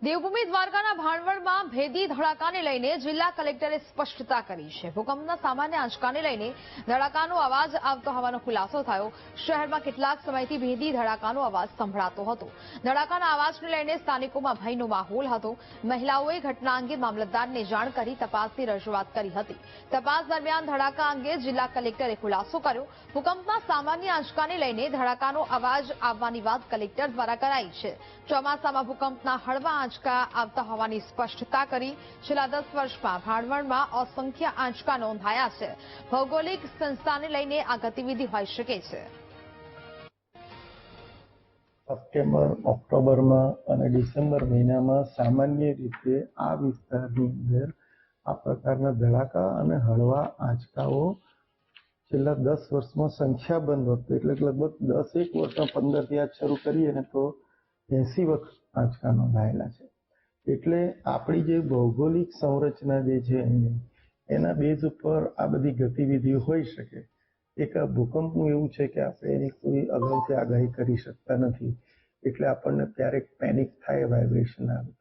દેવભૂમિ દ્વારકાના ભાણવડમાં ભેદી ધડાકાને લઈને જિલ્લા કલેક્ટરે સ્પષ્ટતા કરી છે। ભૂકંપના સામાન્ય આંચકાને લઈને ધડાકાનો અવાજ આવતો હોવાનો ખુલાસો થયો। શહેરમાં કેટલાક સમયથી ભેદી ધડાકાનો અવાજ સંભળાતો હતો। ધડાકાના અવાજને લઈને સ્થાનિકોમાં ભયનો માહોલ હતો। મહિલાઓએ ઘટના અંગે મામલતદારને જાણ કરી તપાસની રજૂઆત કરી હતી। તપાસ દરમિયાન ધડાકા અંગે જિલ્લા કલેક્ટરે ખુલાસો કર્યો। ભૂકંપના સામાન્ય આંચકાને લઈને ધડાકાનો અવાજ આવવાની વાત કલેક્ટર દ્વારા કરાઈ છે। ચોમાસામાં ભૂકંપના હળવા આંચકા આવતા હોવાની સ્પષ્ટતા કરી। છેલ્લા 10 વર્ષમાં ભાણવડમાં અસંખ્ય આંચકા નોંધાયા છે। ભૌગોલિક સંસ્થાને લઈને આ ગતિવિધિ હોઈ શકે છે। સપ્ટેમ્બર, ઓક્ટોબરમાં અને ડિસેમ્બર મહિનામાં સામાન્ય રીતે આ વિસ્તારની અંદર આ પ્રકારના ધડાકા અને હળવા આંચકાઓ છેલ્લા 10 વર્ષમાં સંખ્યાબંધ હતો। એટલે લગભગ 10 વર્ષમાં 15 થી આ શરૂ કરીએ ને તો 80 વખત આંચકા નોંધાયેલા છે। એટલે આપણી જે ભૌગોલિક સંરચના જે છે એના બેઝ ઉપર આ બધી ગતિવિધિઓ હોઈ શકે। એક ભૂકંપનું એવું છે કે આપણે એની કોઈ અગાઉથી આગાહી કરી શકતા નથી। એટલે આપણને ક્યારેક પેનિક થાય, વાઇબ્રેશન આવે।